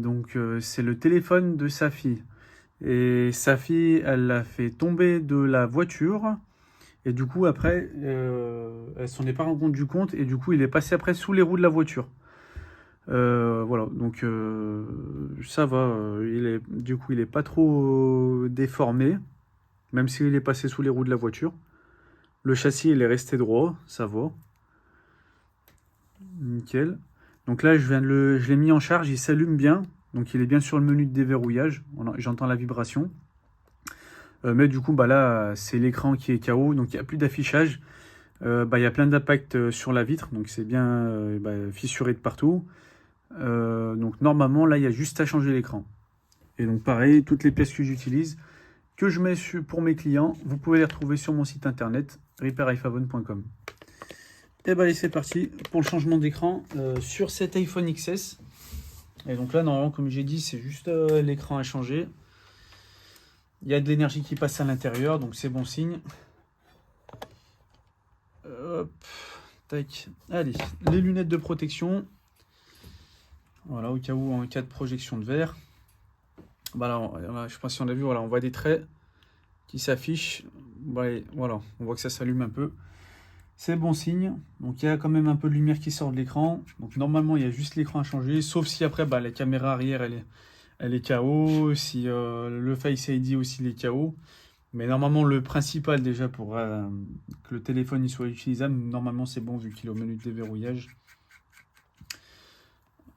Donc c'est le téléphone de sa fille. Et sa fille, elle l'a fait tomber de la voiture. Et du coup, après, elle s'en est pas rendu compte. Et du coup, il est passé après sous les roues de la voiture. Voilà, donc ça va. Du coup, il est pas trop déformé. Même s'il est passé sous les roues de la voiture. Le châssis, il est resté droit. Ça va. Nickel. Donc là, je l'ai mis en charge. Il s'allume bien. Donc il est bien sur le menu de déverrouillage. J'entends la vibration. Mais du coup, bah là, c'est l'écran qui est KO, donc il n'y a plus d'affichage. Il y a plein d'impacts sur la vitre, donc c'est bien fissuré de partout. Donc normalement, là, il y a juste à changer l'écran. Et donc pareil, toutes les pièces que j'utilise, que je mets pour mes clients, vous pouvez les retrouver sur mon site internet, repairiphone.com. Et bah allez, c'est parti pour le changement d'écran sur cet iPhone XS. Et donc là, normalement, comme j'ai dit, c'est juste l'écran à changer. Il y a de l'énergie qui passe à l'intérieur, donc c'est bon signe. Hop, tac. Allez, les lunettes de protection. Voilà, au cas où, en cas de projection de verre. Bah là, je sais pas si on a vu, voilà, on voit des traits qui s'affichent. Voilà, on voit que ça s'allume un peu. C'est bon signe. Donc il y a quand même un peu de lumière qui sort de l'écran. Donc normalement, il y a juste l'écran à changer. Sauf si après, la caméra arrière, elle est KO. Si le Face ID aussi, il est KO. Mais normalement, le principal déjà pour que le téléphone il soit utilisable, normalement c'est bon vu qu'il est au menu de déverrouillage.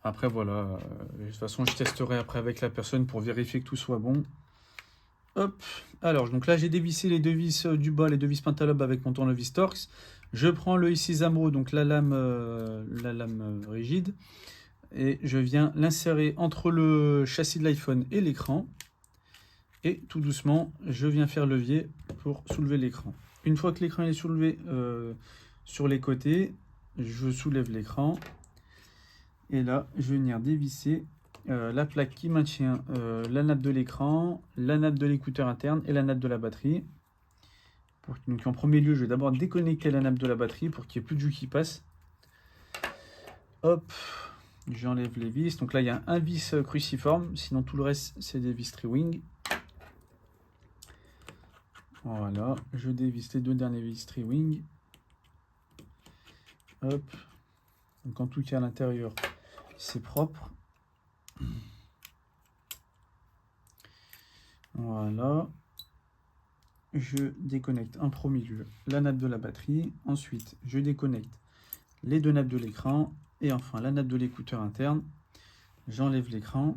Après voilà, de toute façon je testerai après avec la personne pour vérifier que tout soit bon. Hop, alors donc là j'ai dévissé les deux vis du bas, les deux vis Pentalobe avec mon tournevis Torx. Je prends le i6 Amro, donc la lame rigide, et je viens l'insérer entre le châssis de l'iPhone et l'écran. Et tout doucement, je viens faire levier pour soulever l'écran. Une fois que l'écran est soulevé sur les côtés, je soulève l'écran. Et là, je vais venir dévisser la plaque qui maintient la nappe de l'écran, la nappe de l'écouteur interne et la nappe de la batterie. Donc en premier lieu, je vais d'abord déconnecter la nappe de la batterie pour qu'il n'y ait plus de jus qui passe. Hop, j'enlève les vis. Donc là, il y a un vis cruciforme, sinon tout le reste, c'est des vis tri-wing. Voilà, je dévisse les deux derniers vis tri-wing. Hop. Donc en tout cas à l'intérieur, c'est propre. Voilà. Je déconnecte en premier lieu la nappe de la batterie. Ensuite, je déconnecte les deux nappes de l'écran. Et enfin, la nappe de l'écouteur interne. J'enlève l'écran.